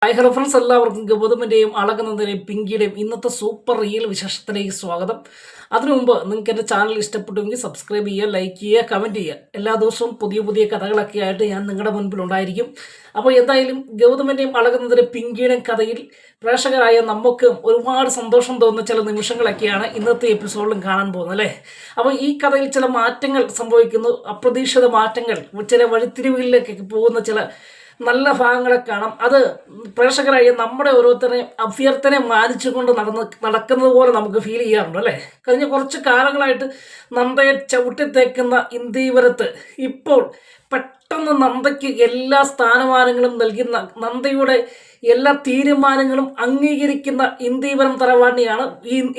Hi hello friends, എല്ലാവർക്കും ഗൗതമിൻ്റെയും അളകുന്നതിൻ്റെയും പിങ്കിയുടെയും ഇന്നത്തെ super real വിശേഷത്തിലേക്ക് സ്വാഗതം. അതിനു മുമ്പ് നിങ്ങൾക്ക് എൻ്റെ ചാനൽ ഇഷ്ടപ്പെട്ടുവെങ്കിൽ സബ്സ്ക്രൈബ് ചെയ്യുക, ലൈക്ക് ചെയ്യുക, കമൻറ്റ് ചെയ്യുക. എല്ലാ ദിവസവും പുതിയ പുതിയ കഥകളൊക്കെ ആയിട്ട് ഞാൻ നിങ്ങളുടെ മുൻപിൽ ഉണ്ടായിരിക്കും. അപ്പോൾ എന്തായാലും ഗൗതമിൻ്റെയും അളകുന്നതിൻ്റെയും പിങ്കിയുടെയും കഥയിൽ പ്രേക്ഷകരായ നമുക്ക് ഒരുപാട് സന്തോഷം തോന്നുന്ന ചില നിമിഷങ്ങളൊക്കെയാണ് ഇന്നത്തെ എപ്പിസോഡിലും കാണാൻ പോകുന്നത് അല്ലേ. അപ്പോൾ ഈ കഥയിൽ ചില മാറ്റങ്ങൾ സംഭവിക്കുന്നു, അപ്രതീക്ഷിത മാറ്റങ്ങൾ, ചില വഴിത്തിരിവുകളിലേക്കൊക്കെ പോകുന്ന ചില നല്ല ഭാഗങ്ങളെ കാണാം. അത് പ്രേക്ഷകരായി നമ്മുടെ ഓരോരുത്തരെയും അഭ്യർത്ഥന മാനിച്ചുകൊണ്ട് നടക്കുന്നത് പോലെ നമുക്ക് ഫീൽ ചെയ്യാറുണ്ട് അല്ലേ. കഴിഞ്ഞ കുറച്ച് കാലങ്ങളായിട്ട് നന്ദയെ ചവിട്ടിത്തേക്കുന്ന ഇന്ദീവരത്ത് ഇപ്പോൾ പെട്ടെന്ന് നന്ദയ്ക്ക് എല്ലാ സ്ഥാനമാനങ്ങളും നൽകുന്ന, നന്ദയുടെ എല്ലാ തീരുമാനങ്ങളും അംഗീകരിക്കുന്ന ഇന്ദീവരം തറവാടിനെയാണ്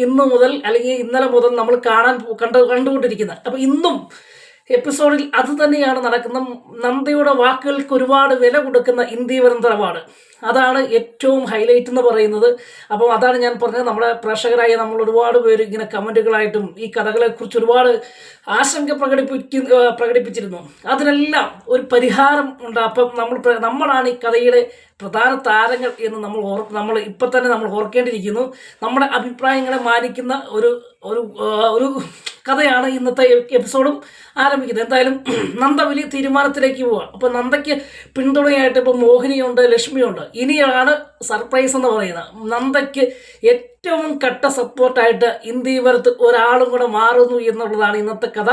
ഇന്നു മുതൽ അല്ലെങ്കിൽ ഇന്നലെ മുതൽ നമ്മൾ കണ്ടുകൊണ്ടിരിക്കുന്നത്. അപ്പോൾ ഇന്നും എപ്പിസോഡിൽ അത് തന്നെയാണ് നടക്കുന്നത്. നന്ദയുടെ വാക്കുകൾക്ക് ഒരുപാട് വില കൊടുക്കുന്ന ഇന്ദീവരം തറവാട്, അതാണ് ഏറ്റവും ഹൈലൈറ്റ് എന്ന് പറയുന്നത്. അപ്പോൾ അതാണ് ഞാൻ പറഞ്ഞത്, നമ്മുടെ പ്രേക്ഷകരായ നമ്മൾ ഒരുപാട് പേര് ഇങ്ങനെ കമൻറ്റുകളായിട്ടും ഈ കഥകളെക്കുറിച്ച് ഒരുപാട് ആശങ്ക പ്രകടിപ്പിച്ചിരുന്നു. അതിനെല്ലാം ഒരു പരിഹാരം ഉണ്ട്. അപ്പം നമ്മളാണ് ഈ കഥയുടെ പ്രധാന താരങ്ങൾ എന്ന് നമ്മൾ ഇപ്പം തന്നെ നമ്മൾ ഓർക്കേണ്ടിയിരിക്കുന്നു. നമ്മുടെ അഭിപ്രായങ്ങളെ മാനിക്കുന്ന ഒരു കഥയാണ് ഇന്നത്തെ എപ്പിസോഡും ആരംഭിക്കുന്നത്. എന്തായാലും നന്ദ വലിയ തീരുമാനത്തിലേക്ക് പോവുക. അപ്പോൾ നന്ദയ്ക്ക് പിന്തുണയായിട്ട് ഇപ്പോൾ മോഹിനിയുണ്ട്, ലക്ഷ്മിയുണ്ട്. ഇനിയാണ് സർപ്രൈസ് എന്ന് പറയുന്നത്. നന്ദയ്ക്ക് ഏറ്റവും കട്ട സപ്പോർട്ടായിട്ട് ഇന്ദീവരത്ത് ഒരാളും കൂടെ മാറുന്നു എന്നുള്ളതാണ് ഇന്നത്തെ കഥ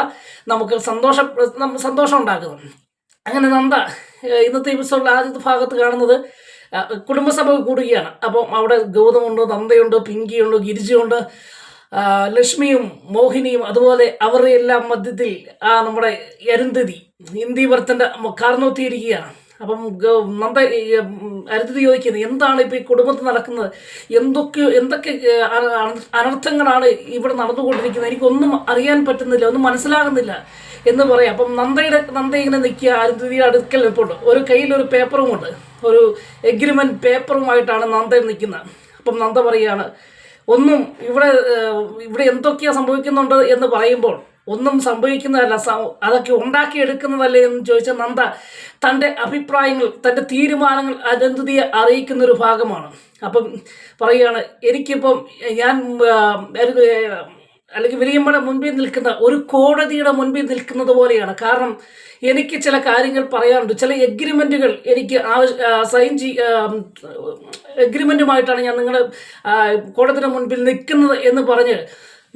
നമുക്ക് സന്തോഷം ഉണ്ടാക്കുന്നത്. അങ്ങനെ നന്ദ ഇന്നത്തെ എപ്പിസോഡിൽ ആദ്യത്തെ ഭാഗത്ത് കാണുന്നത് കുടുംബസഭ കൂടുകയാണ്. അപ്പം അവിടെ ഗൗതമുണ്ട്, നന്ദയുണ്ട്, പിങ്കിയുണ്ട്, ഗിരിജയുണ്ട്, ലക്ഷ്മിയും മോഹിനിയും, അതുപോലെ അവരുടെ എല്ലാം മധ്യത്തിൽ നമ്മുടെ അരുന്ധതി ഇന്ദീവരത്തിൻ്റെ കാരണത്തിയിരിക്കുകയാണ്. അപ്പം നന്ദ അരുന്ധതി ചോദിക്കുന്നത്, എന്താണ് ഇപ്പോൾ ഈ കുടുംബത്തിൽ നടക്കുന്നത്, എന്തൊക്കെ അനർത്ഥങ്ങളാണ് ഇവിടെ നടന്നുകൊണ്ടിരിക്കുന്നത്, എനിക്കൊന്നും അറിയാൻ പറ്റുന്നില്ല, ഒന്നും മനസ്സിലാകുന്നില്ല എന്ന് പറയാം. അപ്പം നന്ദ ഇങ്ങനെ നിൽക്കുക, അരുന്ധതിയുടെ അടുക്കൽ നിൽപ്പുണ്ട്. ഒരു കയ്യിൽ ഒരു പേപ്പറുമുണ്ട്, ഒരു എഗ്രിമെൻറ്റ് പേപ്പറുമായിട്ടാണ് നന്ദ നിൽക്കുന്നത്. അപ്പം നന്ദ പറയുകയാണ്, ഒന്നും ഇവിടെ എന്തൊക്കെയാണ് സംഭവിക്കുന്നുണ്ട് എന്ന് പറയുമ്പോൾ ഒന്നും സംഭവിക്കുന്നതല്ല, അതൊക്കെ ഉണ്ടാക്കിയെടുക്കുന്നതല്ലേ എന്ന് ചോദിച്ച നന്ദ തൻ്റെ അഭിപ്രായങ്ങൾ, തൻ്റെ തീരുമാനങ്ങൾ അരുന്ധതിയെ അറിയിക്കുന്ന ഒരു ഭാഗമാണ്. അപ്പം പറയുകയാണ്, എനിക്കിപ്പം ഞാൻ അല്ലെങ്കിൽ വിലിയമ്മയുടെ മുൻപിൽ നിൽക്കുന്ന ഒരു കോടതിയുടെ മുൻപിൽ നിൽക്കുന്നത് പോലെയാണ്. കാരണം എനിക്ക് ചില കാര്യങ്ങൾ പറയാനുണ്ട്, ചില എഗ്രിമെൻറ്റുകൾ എനിക്ക് എഗ്രിമെൻറ്റുമായിട്ടാണ് ഞാൻ നിങ്ങളുടെ കോടതിയുടെ മുൻപിൽ നിൽക്കുന്നത് എന്ന് പറഞ്ഞ്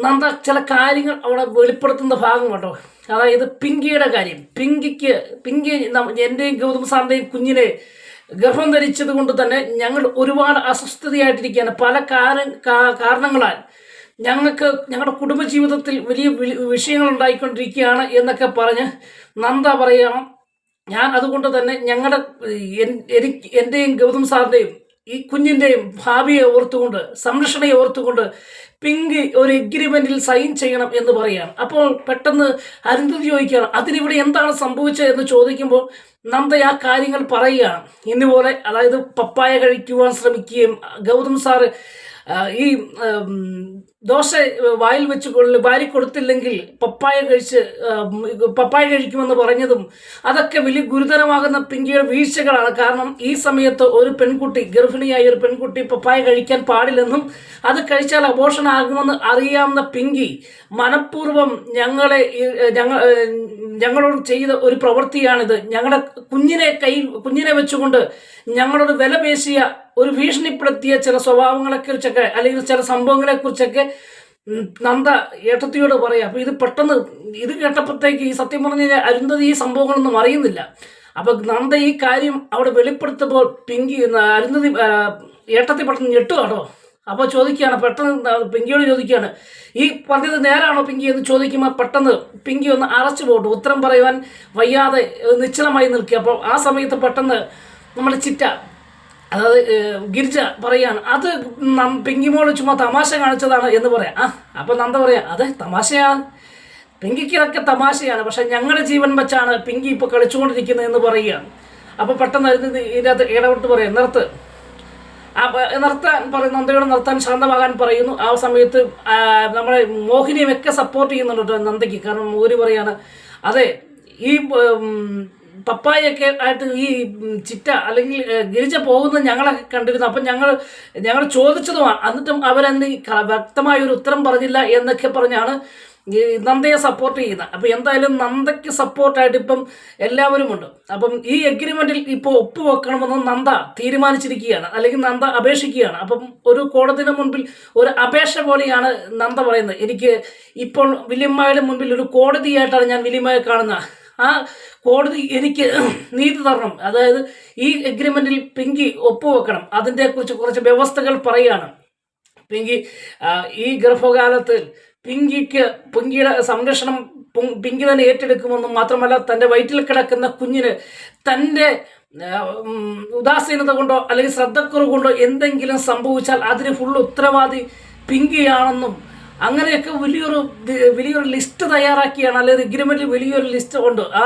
നന്ദ ചില കാര്യങ്ങൾ അവിടെ വെളിപ്പെടുത്തുന്ന ഭാഗം കേട്ടോ. അതായത് പിങ്കിയുടെ കാര്യം. പിങ്കി എൻ്റെയും ഗൗതം സാറിൻ്റെയും കുഞ്ഞിനെ ഗർഭം ധരിച്ചത് കൊണ്ട് തന്നെ ഞങ്ങൾ ഒരുപാട് അസ്വസ്ഥതയായിട്ടിരിക്കുകയാണ്. പല കാരണങ്ങളാൽ ഞങ്ങളുടെ കുടുംബജീവിതത്തിൽ വലിയ വിഷയങ്ങൾ ഉണ്ടായിക്കൊണ്ടിരിക്കുകയാണ് എന്നൊക്കെ പറഞ്ഞ് നന്ദ പറയണം. ഞാൻ അതുകൊണ്ട് തന്നെ എൻ്റെയും ഗൗതം സാറിൻ്റെയും ഈ കുഞ്ഞിൻ്റെയും ഭാവിയെ ഓർത്തുകൊണ്ട്, സംരക്ഷണയെ ഓർത്തുകൊണ്ട് പിങ്കി ഒരു എഗ്രിമെൻറ്റിൽ സൈൻ ചെയ്യണം എന്ന് പറയുകയാണ്. അപ്പോൾ പെട്ടെന്ന് അരുന്ധതി ചോദിക്കുകയാണ്, അതിനിവിടെ എന്താണ് സംഭവിച്ചത് എന്ന് ചോദിക്കുമ്പോൾ നന്ദ ആ കാര്യങ്ങൾ പറയുകയാണ്. ഇന്നുപോലെ അതായത് പപ്പായ കഴിക്കുവാൻ ശ്രമിക്കുകയും ഗൗതം സാറ് ഈ ദോശ വായിൽ വെച്ച് വാരി കൊടുത്തില്ലെങ്കിൽ പപ്പായ കഴിക്കുമെന്ന് പറഞ്ഞതും അതൊക്കെ വലിയ ഗുരുതരമാകുന്ന പിങ്കിയുടെ വീഴ്ചകളാണ്. കാരണം ഈ സമയത്ത് ഒരു പെൺകുട്ടി, ഗർഭിണിയായ ഒരു പെൺകുട്ടി പപ്പായ കഴിക്കാൻ പാടില്ലെന്നും അത് കഴിച്ചാൽ അബോർഷൻ ആകുമെന്ന് അറിയാവുന്ന പിങ്കി മനഃപൂർവ്വം ഞങ്ങളോട് ചെയ്ത ഒരു പ്രവൃത്തിയാണിത്. ഞങ്ങളുടെ കുഞ്ഞിനെ വെച്ചുകൊണ്ട് ഞങ്ങളോട് വില പേശിയ, ഒരു ഭീഷണിപ്പെടുത്തിയ ചില സ്വഭാവങ്ങളെക്കുറിച്ചൊക്കെ അല്ലെങ്കിൽ ചില സംഭവങ്ങളെക്കുറിച്ചൊക്കെ നന്ദ ഏട്ടത്തിയോട് പറയാം. അപ്പോൾ ഇത് പെട്ടെന്ന് ഇത് കേട്ടപ്പോഴത്തേക്ക് ഈ സത്യം പറഞ്ഞു കഴിഞ്ഞാൽ അരുന്ധതി ഈ സംഭവങ്ങളൊന്നും അറിയുന്നില്ല. അപ്പോൾ നന്ദ ഈ കാര്യം അവിടെ വെളിപ്പെടുത്തുമ്പോൾ അരുന്ധതി ഏട്ടത്തി പെട്ടെന്ന് ഞെട്ടുകയാണോ. അപ്പോൾ ചോദിക്കുകയാണ്, പെട്ടെന്ന് പിങ്കിയോട് ചോദിക്കുകയാണ്, ഈ പറഞ്ഞത് നേരാണോ പിങ്കി എന്ന് ചോദിക്കുമ്പോൾ പെട്ടെന്ന് പിങ്കി ഒന്ന് അറച്ചു പോട്ടു, ഉത്തരം പറയുവാൻ വയ്യാതെ നിശ്ചലമായി നിൽക്കുക. അപ്പോൾ ആ സമയത്ത് പെട്ടെന്ന് നമ്മുടെ ചിറ്റ, അതായത് ഗിരിജ പറയാണ്, അത് പിങ്കിമോള് ചുമ്മാ തമാശ കാണിച്ചതാണ് എന്ന് പറയാം. അപ്പം നന്ദ പറയാം, അതെ തമാശയാണ്, പിങ്കിക്ക് ഇതൊക്കെ തമാശയാണ്, പക്ഷെ ഞങ്ങളുടെ ജീവൻ വെച്ചാണ് പിങ്കി ഇപ്പോൾ കളിച്ചുകൊണ്ടിരിക്കുന്നത് എന്ന് പറയുകയാണ്. അപ്പോൾ പെട്ടെന്ന് ഇതിനകത്ത് ഇടപെട്ട് പറയാം, നന്ദയോട് നിർത്താൻ, ശാന്തമാകാൻ പറയുന്നു. ആ സമയത്ത് നമ്മളെ മോഹിനിയുമൊക്കെ സപ്പോർട്ട് ചെയ്യുന്നുണ്ട് നന്ദയ്ക്ക്. കാരണം മോഹിനി പറയാണ്, അതെ ഈ പപ്പായൊക്കെ ആയിട്ട് ഈ ചിറ്റ അല്ലെങ്കിൽ ഗിരിജ പോകുന്നത് ഞങ്ങളൊക്കെ കണ്ടിരുന്നു. അപ്പം ഞങ്ങൾ ചോദിച്ചതുമാണ്. എന്നിട്ടും അവരന്ന് വ്യക്തമായ ഒരു ഉത്തരം പറഞ്ഞില്ല എന്നൊക്കെ പറഞ്ഞാണ് ഈ നന്ദയെ സപ്പോർട്ട് ചെയ്യുന്നത്. അപ്പം എന്തായാലും നന്ദയ്ക്ക് സപ്പോർട്ടായിട്ട് ഇപ്പം എല്ലാവരും ഉണ്ട്. അപ്പം ഈ എഗ്രിമെൻറ്റിൽ ഇപ്പോൾ ഒപ്പുവെക്കണമെന്ന് നന്ദ തീരുമാനിച്ചിരിക്കുകയാണ്, അല്ലെങ്കിൽ നന്ദ അപേക്ഷിക്കുകയാണ്. അപ്പം ഒരു കോടതിയുടെ മുൻപിൽ ഒരു അപേക്ഷ പോലെയാണ് നന്ദ പറയുന്നത്. എനിക്ക് ഇപ്പോൾ വില്യമ്മയുടെ മുൻപിൽ ഒരു കോടതിയായിട്ടാണ് ഞാൻ വില്യമ്മയെ കാണുന്നത്. ആ കോടതി എനിക്ക് നീതി തരണം, അതായത് ഈ എഗ്രിമെൻറ്റിൽ പിങ്കി ഒപ്പുവെക്കണം, അതിൻ്റെക്കുറിച്ച് കുറച്ച് വ്യവസ്ഥകൾ പറയുകയാണ്. പിങ്കി ഈ ഗർഭകാലത്ത് പിങ്കിയുടെ സംരക്ഷണം പിങ്കി തന്നെ ഏറ്റെടുക്കുമെന്നും മാത്രമല്ല തൻ്റെ വയറ്റിൽ കിടക്കുന്ന കുഞ്ഞിന് തൻ്റെ ഉദാസീനത കൊണ്ടോ അല്ലെങ്കിൽ ശ്രദ്ധക്കുറവ് കൊണ്ടോ എന്തെങ്കിലും സംഭവിച്ചാൽ അതിന് ഫുൾ ഉത്തരവാദി പിങ്കിയാണെന്നും അങ്ങനെയൊക്കെ വലിയൊരു ലിസ്റ്റ് തയ്യാറാക്കിയാണ്, അല്ലെങ്കിൽ എഗ്രിമെൻറ്റിൽ വലിയൊരു ലിസ്റ്റ് ഉണ്ട്. ആ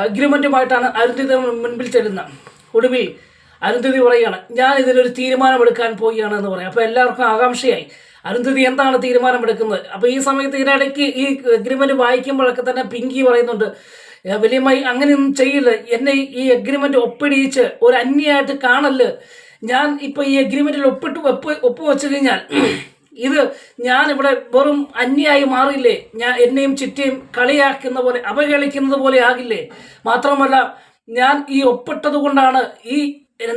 എഗ്രിമെൻറ്റുമായിട്ടാണ് അരുന്ധതി മുൻപിൽ ചെല്ലുന്നത്. ഒടുവിൽ അരുന്ധതി പറയുകയാണ്, ഞാൻ ഇതിലൊരു തീരുമാനമെടുക്കാൻ പോവുകയാണ് എന്ന് പറയാം. അപ്പോൾ എല്ലാവർക്കും ആകാംക്ഷയായി അരുന്ധതി എന്താണ് തീരുമാനമെടുക്കുന്നത്. അപ്പോൾ ഈ സമയത്ത് ഇതിനിടയ്ക്ക് ഈ എഗ്രിമെൻറ്റ് വായിക്കുമ്പോഴൊക്കെ തന്നെ പിങ്കി പറയുന്നുണ്ട്, വലിയമ്മായി അങ്ങനെയൊന്നും ചെയ്യില്ല, എന്നെ ഈ എഗ്രിമെൻറ്റ് ഒപ്പിടിയിച്ച് ഒരു അന്യായിട്ട് കാണല്. ഞാൻ ഇപ്പോൾ ഈ എഗ്രിമെൻറ്റിൽ ഒപ്പുവെച്ച് കഴിഞ്ഞാൽ ഇത് ഞാനിവിടെ വെറും അന്യായി മാറില്ലേ, എന്നെയും ചിറ്റയും കളിയാക്കുന്ന പോലെ അവഹേളിക്കുന്നത് പോലെ ആകില്ലേ. മാത്രമല്ല ഞാൻ ഈ ഒപ്പിട്ടത് കൊണ്ടാണ് ഈ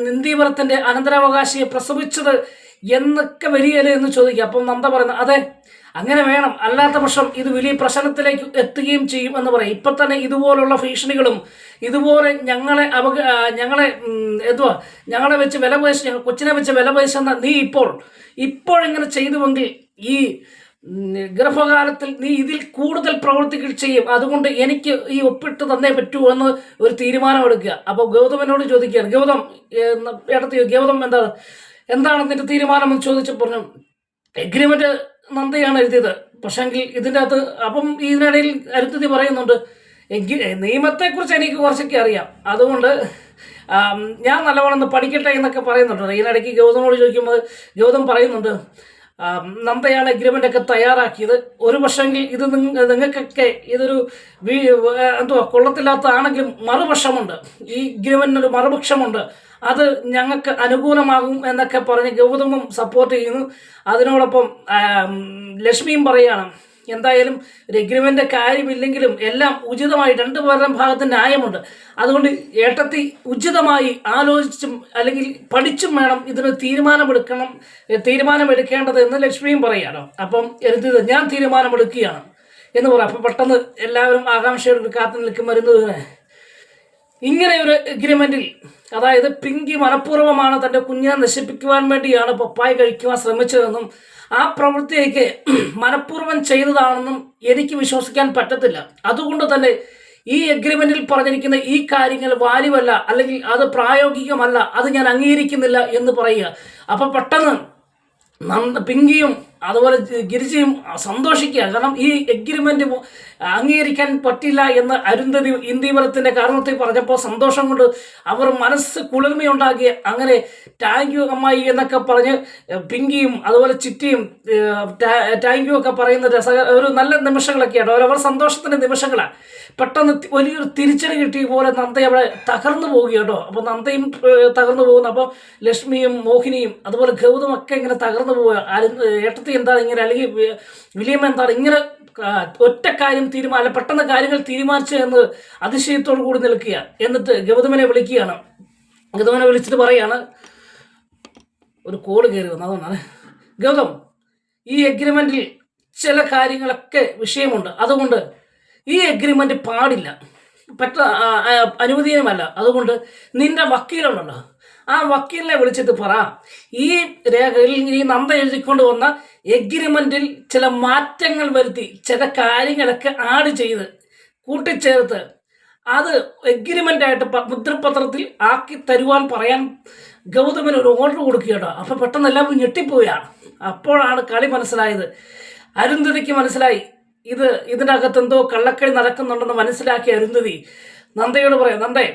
നന്ദീവരത്തിൻ്റെ അനന്തരാവകാശിയെ പ്രസവിച്ചത് എന്നൊക്കെ വരികയല്ലേ എന്ന് ചോദിക്കുക. അപ്പം നന്ദ പറയുന്നത് അതെ അങ്ങനെ വേണം, അല്ലാത്ത പക്ഷം ഇത് വലിയ പ്രശ്നത്തിലേക്ക് എത്തുകയും ചെയ്യും എന്ന് പറയും. ഇപ്പം തന്നെ ഇതുപോലുള്ള ഭീഷണികളും ഇതുപോലെ ഞങ്ങളെ വെച്ച് വില പേശ കൊച്ചിനെ വെച്ച് വില പേശുന്ന നീ ഇപ്പോഴിങ്ങനെ ചെയ്തുവെങ്കിൽ ഈ ഗർഭകാലത്തിൽ നീ ഇതിൽ കൂടുതൽ പ്രവൃത്തികൾ ചെയ്യും, അതുകൊണ്ട് എനിക്ക് ഈ ഒപ്പിട്ട് തന്നേ പറ്റൂ എന്ന് ഒരു തീരുമാനമെടുക്കുക. അപ്പോൾ ഗൗതമനോട് ചോദിക്കുകയാണ്, ഗൗതം എന്താണ് നിന്റെ തീരുമാനം എന്ന് ചോദിച്ചപ്പോൾ പറഞ്ഞു എഗ്രിമെൻറ്റ് നന്ദയാണ് എഴുതിയത്, പക്ഷെങ്കിൽ ഇതിൻ്റെ അകത്ത് അപ്പം ഇതിനിടയിൽ അരുന്ധതി പറയുന്നുണ്ട് നിയമത്തെക്കുറിച്ച് എനിക്ക് കുറച്ചൊക്കെ അറിയാം, അതുകൊണ്ട് ഞാൻ നല്ലവണ്ണം പഠിക്കട്ടെ എന്നൊക്കെ പറയുന്നുണ്ട്. ഇതിനിടയ്ക്ക് ഗൗതമോട് ചോദിക്കുമ്പോൾ ഗൗതം പറയുന്നുണ്ട് നന്ദയാണ് എഗ്രിമെൻ്റൊക്കെ തയ്യാറാക്കിയത്, ഒരു പക്ഷെങ്കിൽ ഇത് നിങ്ങൾക്കൊക്കെ ഇതൊരു കൊള്ളത്തില്ലാത്തതാണെങ്കിലും മറുപക്ഷമുണ്ട്, ഈ എഗ്രിമെൻറ്റിനൊരു മറുപക്ഷമുണ്ട്, അത് ഞങ്ങൾക്ക് അനുകൂലമാകും എന്നൊക്കെ പറഞ്ഞ് ഗൗതമും സപ്പോർട്ട് ചെയ്യുന്നു. അതിനോടൊപ്പം ലക്ഷ്മിയും പറയുകയാണ് എന്തായാലും ഒരു എഗ്രിമെൻ്റ് കാര്യമില്ലെങ്കിലും എല്ലാം ഉചിതമായി രണ്ടുപേരുടെയും ഭാഗത്ത് ന്യായമുണ്ട്, അതുകൊണ്ട് ഏട്ടത്തി ഉചിതമായി ആലോചിച്ചും അല്ലെങ്കിൽ പഠിച്ചും വേണം ഇതിന് തീരുമാനമെടുക്കേണ്ടത് എന്ന് ലക്ഷ്മിയും പറയുകയാണ്. അപ്പം എഴുതിയത് ഞാൻ തീരുമാനമെടുക്കുകയാണ് എന്ന് പറയാം. അപ്പം പെട്ടെന്ന് എല്ലാവരും ആകാംക്ഷയോട് കാത്തു നിൽക്കും വരുന്നതിന് ഇങ്ങനെ ഒരു എഗ്രിമെൻറ്റിൽ, അതായത് പിങ്കി മനഃപൂർവ്വമാണ് തൻ്റെ കുഞ്ഞിനെ നശിപ്പിക്കുവാൻ വേണ്ടിയാണ് പപ്പായ കഴിക്കുവാൻ ശ്രമിച്ചതെന്നും ആ പ്രവൃത്തിയൊക്കെ മനഃപൂർവ്വം ചെയ്തതാണെന്നും എനിക്ക് വിശ്വസിക്കാൻ പറ്റത്തില്ല. അതുകൊണ്ട് തന്നെ ഈ എഗ്രിമെൻറ്റിൽ പറഞ്ഞിരിക്കുന്ന ഈ കാര്യങ്ങൾ വാല്യുവല്ല, അല്ലെങ്കിൽ അത് പ്രായോഗികമല്ല, അത് ഞാൻ അംഗീകരിക്കുന്നില്ല എന്ന് പറയുക. അപ്പോൾ പെട്ടെന്ന് പിങ്കിയും അതുപോലെ ഗിരിജയും സന്തോഷിക്കുക. കാരണം ഈ എഗ്രിമെൻ്റ് അംഗീകരിക്കാൻ പറ്റില്ല എന്ന് അരുന്ധതി ഇന്ദീവരത്തിൻ്റെ കാരണത്തിൽ പറഞ്ഞപ്പോൾ സന്തോഷം കൊണ്ട് അവർ മനസ്സ് കുളിർമയുണ്ടാക്കി. അങ്ങനെ താങ്ക് യു അമ്മായി എന്നൊക്കെ പറഞ്ഞ് പിങ്കിയും അതുപോലെ ചിറ്റിയും താങ്ക് യു ഒക്കെ പറയുന്ന ഒരു നല്ല നിമിഷങ്ങളൊക്കെയാണ്, അവരവർ സന്തോഷത്തിൻ്റെ നിമിഷങ്ങളാണ്. പെട്ടെന്ന് വലിയൊരു തിരിച്ചടി കിട്ടിയ പോലെ നന്ദ അവിടെ തകർന്നു പോവുകയാണ് കേട്ടോ. അപ്പോൾ നന്ദയും തകർന്നു പോകുന്നു. അപ്പോൾ ലക്ഷ്മിയും മോഹിനിയും അതുപോലെ ഗൗതമൊക്കെ ഇങ്ങനെ തകർന്നു പോവുക. ഏട്ടത്തി എന്താണ് ഇങ്ങനെ, അല്ലെങ്കിൽ വില്യമ്മ എന്താണ് ഇങ്ങനെ ഒറ്റ കാര്യം പെട്ടെന്ന് കാര്യങ്ങൾ തീരുമാനിച്ചു എന്ന് അതിശയത്തോടു കൂടി നിൽക്കുക. എന്നിട്ട് ഗൗതമനെ വിളിക്കുകയാണ്. ഗൗതമനെ വിളിച്ചിട്ട് പറയാണ്, ഒരു കോള് കയറി വന്നു, അതുകൊണ്ടാണ് ഗൗതം ഈ എഗ്രിമെൻറ്റിൽ ചില കാര്യങ്ങളൊക്കെ വിഷയമുണ്ട്, അതുകൊണ്ട് ഈ എഗ്രിമെൻ്റ് പാടില്ല, അനുവദനീയമല്ല. അതുകൊണ്ട് നിന്റെ വക്കീലുണ്ടല്ലോ, ആ വക്കീലിനെ വിളിച്ചിട്ട് പറ ഈ രേഖയിൽ ഈ നന്ദ എഴുതിക്കൊണ്ട് വന്ന എഗ്രിമെൻറ്റിൽ ചില മാറ്റങ്ങൾ വരുത്തി ചില കാര്യങ്ങളൊക്കെ ആഡ് ചെയ്ത് കൂട്ടിച്ചേർത്ത് അത് എഗ്രിമെൻ്റായിട്ട് മുദ്രപത്രത്തിൽ ആക്കി തരുവാൻ പറയാൻ ഗൗതമന് ഒരു ഓർഡർ കൊടുക്കുകയാണ്. അപ്പോൾ പെട്ടെന്ന് എല്ലാവരും ഞെട്ടിപ്പോവുകയാണ്. അപ്പോഴാണ് കളി മനസ്സിലായത്. അരുന്ധതിക്ക് മനസ്സിലായി ഇതിനകത്ത് എന്തോ കള്ളക്കളി നടക്കുന്നുണ്ടെന്ന് മനസ്സിലാക്കിയ അരുന്ധതി നന്ദയോട് പറയാം, നന്ദേ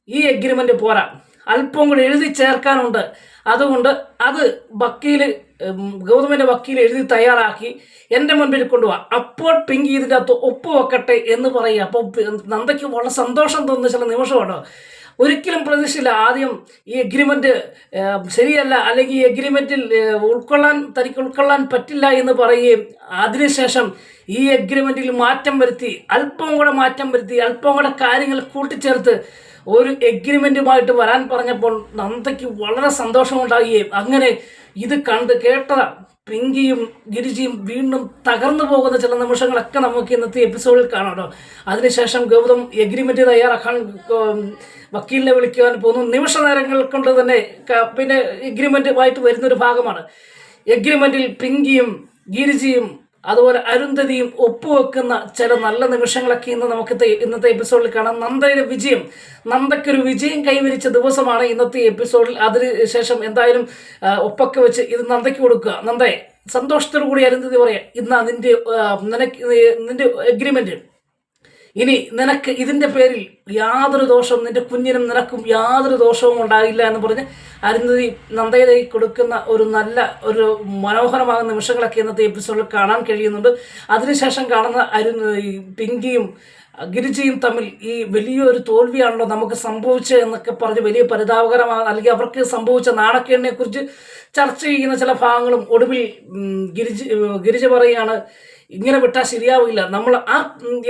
ഈ എഗ്രിമെൻ്റ് പോരാ, അല്പം കൂടി എഴുതി ചേർക്കാനുണ്ട്, അതുകൊണ്ട് അത് വക്കീൽ ഗൗതമിൻ്റെ വക്കീൽ എഴുതി തയ്യാറാക്കി എൻ്റെ മുൻപിൽ കൊണ്ടുപോവാ, അപ്പോൾ പിങ്കി ഇതിൻ്റെ അകത്ത് ഒപ്പ് വെക്കട്ടെ എന്ന് പറയുക. അപ്പോൾ നന്ദയ്ക്ക് വളരെ സന്തോഷം തോന്നുന്ന ചില നിമിഷമാണോ. ഒരിക്കലും പ്രതീക്ഷയില്ല. ആദ്യം ഈ എഗ്രിമെൻ്റ് ശരിയല്ല, അല്ലെങ്കിൽ ഈ എഗ്രിമെൻറ്റിൽ തനിക്ക് ഉൾക്കൊള്ളാൻ പറ്റില്ല എന്ന് പറയുകയും അതിനുശേഷം ഈ എഗ്രിമെൻറ്റിൽ മാറ്റം വരുത്തി, അല്പം കൂടെ കാര്യങ്ങൾ കൂട്ടിച്ചേർത്ത് ഒരു എഗ്രിമെൻറ്റുമായിട്ട് വരാൻ പറഞ്ഞപ്പോൾ നന്ദയ്ക്ക് വളരെ സന്തോഷമുണ്ടാകുകയും അങ്ങനെ ഇത് കേട്ട പിങ്കിയും ഗിരിജയും വീണ്ടും തകർന്നു പോകുന്ന ചില നിമിഷങ്ങളൊക്കെ നമുക്ക് ഇന്നത്തെ എപ്പിസോഡിൽ കാണാമല്ലോ. അതിനുശേഷം ഗൗതം എഗ്രിമെൻ്റ് തയ്യാറാക്കാൻ വക്കീലിനെ വിളിക്കുവാൻ പോകുന്നു. നിമിഷ നേരങ്ങൾ കൊണ്ട് തന്നെ പിന്നെ എഗ്രിമെൻറ്റുമായിട്ട് വരുന്നൊരു ഭാഗമാണ്. എഗ്രിമെൻറ്റിൽ പിങ്കിയും ഗിരിജയും അതുപോലെ അരുന്ധതിയും ഒപ്പുവെക്കുന്ന ചില നല്ല നിമിഷങ്ങളൊക്കെ ഇന്നത്തെ എപ്പിസോഡിൽ കാണാം. നന്ദയ്ക്കൊരു വിജയം കൈവരിച്ച ദിവസമാണ് ഇന്നത്തെ എപ്പിസോഡിൽ. അതിനുശേഷം എന്തായാലും ഒപ്പൊക്കെ വെച്ച് ഇത് നന്ദയ്ക്ക് കൊടുക്കുക. നന്ദയെ സന്തോഷത്തോടു കൂടി അരുന്ധതി പറയാം, ഇന്നാ നിന്റെ എഗ്രിമെന്റ്, ഇനി നിനക്ക് ഇതിൻ്റെ പേരിൽ യാതൊരു ദോഷവും, നിന്റെ കുഞ്ഞിനും നിനക്കും യാതൊരു ദോഷവും ഉണ്ടാകില്ല എന്ന് പറഞ്ഞ് അരുന്ധതി നന്ദയിലേക്ക് കൊടുക്കുന്ന ഒരു മനോഹരമാകുന്ന നിമിഷങ്ങളൊക്കെ ഇന്നത്തെ എപ്പിസോഡിൽ കാണാൻ കഴിയുന്നുണ്ട്. അതിനുശേഷം കാണുന്ന പിങ്കിയും ഗിരിജയും തമ്മിൽ ഈ വലിയൊരു തോൽവിയാണല്ലോ നമുക്ക് സംഭവിച്ചത് എന്നൊക്കെ പറഞ്ഞ് വലിയ പരിതാപകരമായ, അല്ലെങ്കിൽ അവർക്ക് സംഭവിച്ച നാണക്കേടിനെ കുറിച്ച് ചർച്ച ചെയ്യുന്ന ചില ഭാഗങ്ങളും ഒടുവിൽ ഗിരിജ പറയുകയാണ്, ഇങ്ങനെ വിട്ടാൽ ശരിയാവില്ല, നമ്മൾ ആ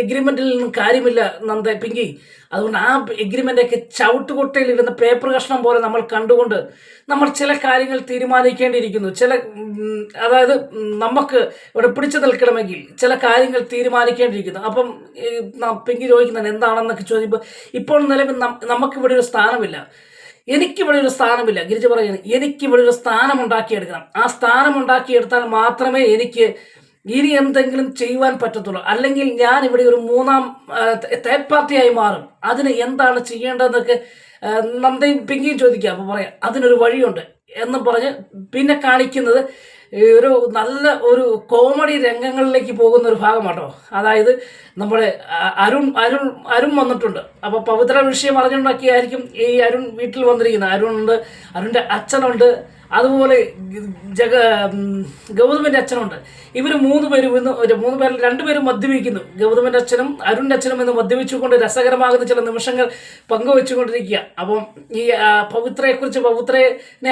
എഗ്രിമെൻറ്റിൽ നിന്നും കാര്യമില്ല പിങ്കി, അതുകൊണ്ട് ആ എഗ്രിമെൻ്റൊക്കെ ചവിട്ടുകൊട്ടയിലിരുന്ന പേപ്പർ കഷ്ണം പോലെ നമ്മൾ കണ്ടുകൊണ്ട് നമ്മൾ ചില കാര്യങ്ങൾ തീരുമാനിക്കേണ്ടിയിരിക്കുന്നു. അതായത് നമുക്ക് ഇവിടെ പിടിച്ചു നിൽക്കണമെങ്കിൽ ചില കാര്യങ്ങൾ തീരുമാനിക്കേണ്ടിയിരിക്കുന്നു. അപ്പം പിങ്കി ചോദിക്കുന്നത് എന്താണെന്നൊക്കെ ചോദിക്കുമ്പോൾ, ഇപ്പോൾ നിലവിൽ നമുക്കിവിടെ ഒരു സ്ഥാനമില്ല, എനിക്കിവിടെ ഒരു സ്ഥാനമില്ല. ഗിരിജ പറയുന്നത്, എനിക്കിവിടെ ഒരു സ്ഥാനം ഉണ്ടാക്കിയെടുക്കണം. ആ സ്ഥാനം ഉണ്ടാക്കിയെടുത്താൽ മാത്രമേ എനിക്ക് ഇനി എന്തെങ്കിലും ചെയ്യുവാൻ പറ്റത്തുള്ളൂ, അല്ലെങ്കിൽ ഞാൻ ഇവിടെ ഒരു മൂന്നാം തേർഡ് പാർട്ടിയായി മാറും. അതിന് എന്താണ് ചെയ്യേണ്ടതെന്നൊക്കെ നന്ദയും പിങ്കിയും ചോദിക്കുക. അപ്പോൾ പറയാം, അതിനൊരു വഴിയുണ്ട് എന്നും പറഞ്ഞ് പിന്നെ കാണിക്കുന്നത് ഒരു കോമഡി രംഗങ്ങളിലേക്ക് പോകുന്ന ഒരു ഭാഗമാട്ടോ. അതായത് നമ്മുടെ അരുൺ വന്നിട്ടുണ്ട്. അപ്പോൾ പവിത്ര വിഷയം അറിഞ്ഞുണ്ടാക്കിയായിരിക്കും ഈ അരുൺ വീട്ടിൽ വന്നിരിക്കുന്നത്. അരുണിൻ്റെ അച്ഛനുണ്ട്, അതുപോലെ ഗൗതമിൻ്റെ അച്ഛനുണ്ട്. ഇവർ മൂന്ന് പേരിൽ രണ്ടുപേരും മദ്യപിക്കുന്നു. ഗൗതമിൻ്റെ അച്ഛനും അരുണിൻ്റെ അച്ഛനും എന്ന് മദ്യപിച്ചുകൊണ്ട് രസകരമാകുന്ന ചില നിമിഷങ്ങൾ പങ്കുവെച്ചുകൊണ്ടിരിക്കുക. അപ്പം ഈ പവിത്രനെ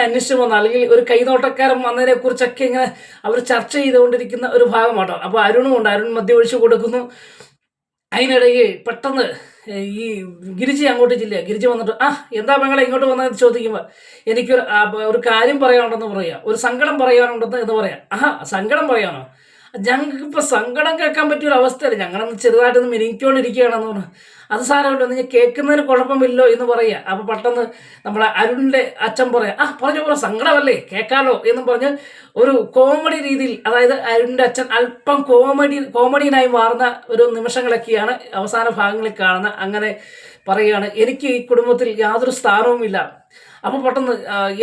അന്വേഷിച്ച് വന്ന, അല്ലെങ്കിൽ ഒരു കൈനോട്ടക്കാരൻ വന്നതിനെ കുറിച്ചൊക്കെ ഇങ്ങനെ അവർ ചർച്ച ചെയ്തുകൊണ്ടിരിക്കുന്ന ഒരു ഭാഗമാട്ടോ. അപ്പോൾ അരുൺ മദ്യം കൊടുക്കുന്നു. അതിനിടയിൽ പെട്ടെന്ന് ഈ ഗിരിജ അങ്ങോട്ട് ചെല്ലുക. ഗിരിജ വന്നിട്ട്, എന്താ പെങ്ങളെ ഇങ്ങോട്ട് വന്നതെന്ന് ചോദിക്കുമ്പോൾ, എനിക്കൊരു കാര്യം പറയാനുണ്ടെന്ന് പറയുക, ഒരു സങ്കടം പറയാനുണ്ടെന്ന് എന്ന് പറയാം. സങ്കടം പറയാനോ? ഞങ്ങൾക്കിപ്പോൾ സങ്കടം കേൾക്കാൻ പറ്റിയൊരു അവസ്ഥയല്ല, ഞങ്ങളൊന്ന് ചെറുതായിട്ടൊന്ന് മിനിക്കൊണ്ടിരിക്കുകയാണെന്ന് പറഞ്ഞു. അത് സാരമല്ലോ, നിങ്ങൾ കേൾക്കുന്നതിന് കുഴപ്പമില്ലോ എന്ന് പറയുക. അപ്പോൾ പെട്ടെന്ന് നമ്മളെ അരുണിൻ്റെ അച്ഛൻ പറയാം, പറഞ്ഞു സങ്കടമല്ലേ, കേൾക്കാലോ എന്നും പറഞ്ഞ് ഒരു കോമഡി രീതിയിൽ, അതായത് അരുണിൻ്റെ അച്ഛൻ അല്പം കോമഡിയനായി മാറുന്ന ഒരു നിമിഷങ്ങളൊക്കെയാണ് അവസാന ഭാഗങ്ങളിൽ കാണുന്നത്. അങ്ങനെ പറയുകയാണ്, എനിക്ക് ഈ കുടുംബത്തിൽ യാതൊരു സ്ഥാനവുമില്ല. അപ്പോൾ പെട്ടെന്ന്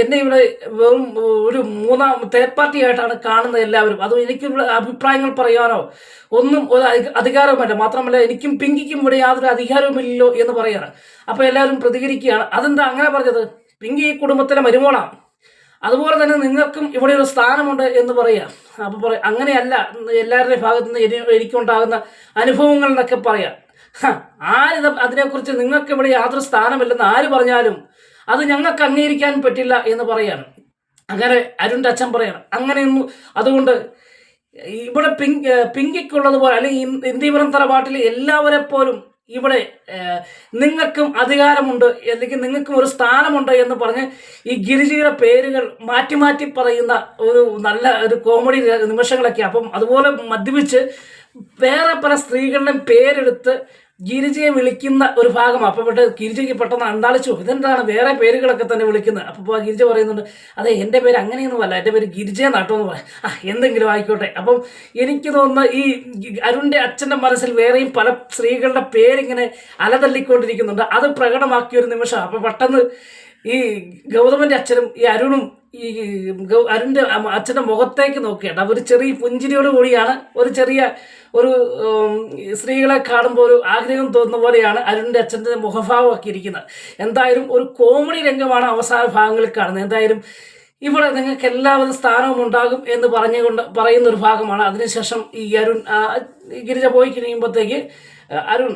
എന്നെ ഇവിടെ വെറും ഒരു മൂന്നാം തേർഡ് പാർട്ടി ആയിട്ടാണ് കാണുന്നത് എല്ലാവരും. അതും എനിക്കിവിടെ അഭിപ്രായങ്ങൾ പറയാനോ ഒന്നും ഒരു അധികാരവുമില്ല, മാത്രമല്ല എനിക്കും പിങ്കിക്കും ഇവിടെ യാതൊരു അധികാരവുമില്ലല്ലോ എന്ന് പറയാണ്. അപ്പോൾ എല്ലാവരും പ്രതികരിക്കുകയാണ്, അതെന്താ അങ്ങനെ പറഞ്ഞത്, പിങ്കി ഈ കുടുംബത്തിലെ മരുമോളാണ്, അതുപോലെ തന്നെ നിങ്ങൾക്കും ഇവിടെ ഒരു സ്ഥാനമുണ്ട് എന്ന് പറയാം. അപ്പോൾ അങ്ങനെയല്ല, എല്ലാവരുടെയും ഭാഗത്തു നിന്ന് എനിക്കുണ്ടാകുന്ന അനുഭവങ്ങൾ എന്നൊക്കെ പറയാം. അതിനെക്കുറിച്ച് നിങ്ങൾക്ക് ഇവിടെ യാതൊരു സ്ഥാനമില്ലെന്ന് ആര് പറഞ്ഞാലും അത് ഞങ്ങൾക്ക് അംഗീകരിക്കാൻ പറ്റില്ല എന്ന് പറയാണ്. അങ്ങനെ അരുണിൻ്റെ അച്ഛൻ പറയണം, അങ്ങനെയൊന്നും, അതുകൊണ്ട് ഇവിടെ പിങ്കിക്കുള്ളതുപോലെ, അല്ലെങ്കിൽ ഇന്ത്യപുരം തറവാട്ടിൽ എല്ലാവരെ പോലും ഇവിടെ നിങ്ങൾക്കും അധികാരമുണ്ട്, അല്ലെങ്കിൽ നിങ്ങൾക്കും ഒരു സ്ഥാനമുണ്ട് എന്ന് പറഞ്ഞ് ഈ ഗിരിജയുടെ പേരുകൾ മാറ്റി പറയുന്ന ഒരു കോമഡി നിമിഷങ്ങളൊക്കെ. അപ്പം അതുപോലെ മദ്യപിച്ച് വേറെ പല സ്ത്രീകളുടെയും പേരെടുത്ത് ഗിരിജയെ വിളിക്കുന്ന ഒരു ഭാഗമാണ്. അപ്പോൾ ഗിരിജയ്ക്ക് പെട്ടെന്ന് അന്താളിച്ചു, ഇതെന്താണ് വേറെ പേരുകളൊക്കെ തന്നെ വിളിക്കുന്നത്. അപ്പോൾ ഗിരിജ പറയുന്നുണ്ട്, അതെ എൻ്റെ പേര് അങ്ങനെയൊന്നുമല്ല, എൻ്റെ പേര് ഗിരിജ നാട്ടോ എന്ന് പറയാം. എന്തെങ്കിലും ആയിക്കോട്ടെ. അപ്പം എനിക്ക് തോന്നുന്ന ഈ അരുണിൻ്റെ അച്ഛൻ്റെ മനസ്സിൽ വേറെയും പല സ്ത്രീകളുടെ പേരിങ്ങനെ അലതല്ലിക്കൊണ്ടിരിക്കുന്നുണ്ട്. അത് പ്രകടമാക്കിയൊരു നിമിഷം. അപ്പോൾ പെട്ടെന്ന് ഈ ഗൗതമൻ്റെ അച്ഛനും ഈ അരുണും ഈ അരുണിൻ്റെ അച്ഛൻ്റെ മുഖത്തേക്ക് നോക്കിയാണ്. അവർ ചെറിയ പുഞ്ചിരിയോട് കൂടിയാണ്, ഒരു സ്ത്രീകളെ കാണുമ്പോൾ ഒരു ആഗ്രഹം തോന്നുന്ന പോലെയാണ് അരുണിൻ്റെ അച്ഛൻ്റെ മുഖഭാവമൊക്കെ ഇരിക്കുന്നത്. എന്തായാലും ഒരു കോമഡി രംഗമാണ് അവസാന ഭാഗങ്ങളിൽ കാണുന്നത്. എന്തായാലും ഇവിടെ നിങ്ങൾക്ക് എല്ലാവരും സ്ഥാനവും ഉണ്ടാകും എന്ന് പറയുന്ന ഒരു ഭാഗമാണ്. അതിനുശേഷം ഈ അരുൺ ഗിരിജ പോയി കഴിയുമ്പോഴത്തേക്ക് അരുൺ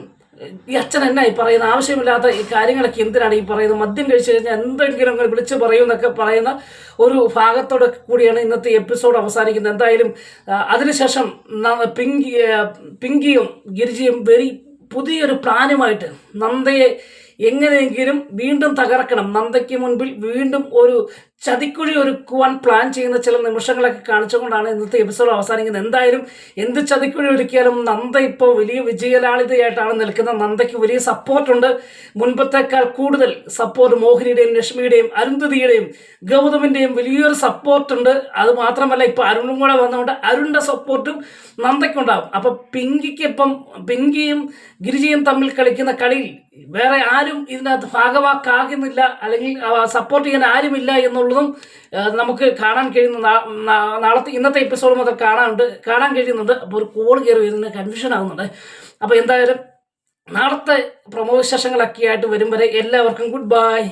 ഈ അച്ഛൻ എന്നാ ഈ പറയുന്ന ആവശ്യമില്ലാത്ത ഈ കാര്യങ്ങളൊക്കെ എന്തിനാണ് ഈ പറയുന്നത്, മദ്യം കഴിച്ചു കഴിഞ്ഞാൽ എന്തെങ്കിലും അങ്ങനെ വിളിച്ച് പറയുമെന്നൊക്കെ പറയുന്ന ഒരു ഭാഗത്തോടെ കൂടിയാണ് ഇന്നത്തെ എപ്പിസോഡ് അവസാനിക്കുന്നത്. എന്തായാലും അതിനുശേഷം പിങ്കിയും ഗിരിജയും പുതിയൊരു പ്ലാനുമായിട്ട് നന്ദയെ എങ്ങനെയെങ്കിലും വീണ്ടും തകർക്കണം, നന്ദയ്ക്ക് മുൻപിൽ വീണ്ടും ഒരു ചതിക്കുഴി ഒരുക്കുവാൻ പ്ലാൻ ചെയ്യുന്ന ചില നിമിഷങ്ങളൊക്കെ കാണിച്ചുകൊണ്ടാണ് ഇന്നത്തെ എപ്പിസോഡ് അവസാനിക്കുന്നത്. എന്തായാലും എന്ത് ചതിക്കുഴി ഒരുക്കിയാലും നന്ദ ഇപ്പോൾ വലിയ വിജയലാളിതയായിട്ടാണ് നിൽക്കുന്നത്. നന്ദയ്ക്ക് വലിയ സപ്പോർട്ടുണ്ട്, മുൻപത്തേക്കാൾ കൂടുതൽ സപ്പോർട്ട് മോഹിനിയുടെയും ലക്ഷ്മിയുടെയും അരുന്ധതിയുടെയും ഗൗതമിൻ്റെയും വലിയൊരു സപ്പോർട്ടുണ്ട്. അത് മാത്രമല്ല ഇപ്പോൾ അരുണും കൂടെ വന്നുകൊണ്ട് അരുണിൻ്റെ സപ്പോർട്ടും നന്ദയ്ക്കുണ്ടാകും. അപ്പം പിങ്കിയും ഗിരിജയും തമ്മിൽ കളിക്കുന്ന കളിയിൽ വേറെ ആരും ഇതിനകത്ത് ഭാഗവാക്കാകുന്നില്ല, അല്ലെങ്കിൽ സപ്പോർട്ട് ചെയ്യാൻ ആരുമില്ല എന്നുള്ളതും നമുക്ക് കാണാൻ കഴിയുന്ന ഇന്നത്തെ എപ്പിസോഡ് മുതൽ കാണാൻ കഴിയുന്നുണ്ട്. അപ്പോൾ ഒരു കോൾ കയറി വരുന്ന കൺഫ്യൂഷൻ ആകുന്നുണ്ട്. അപ്പോൾ എന്തായാലും നാളത്തെ പ്രൊമോ വിശേഷങ്ങളൊക്കെ ആയിട്ട് വരും വരെ എല്ലാവർക്കും ഗുഡ് ബൈ.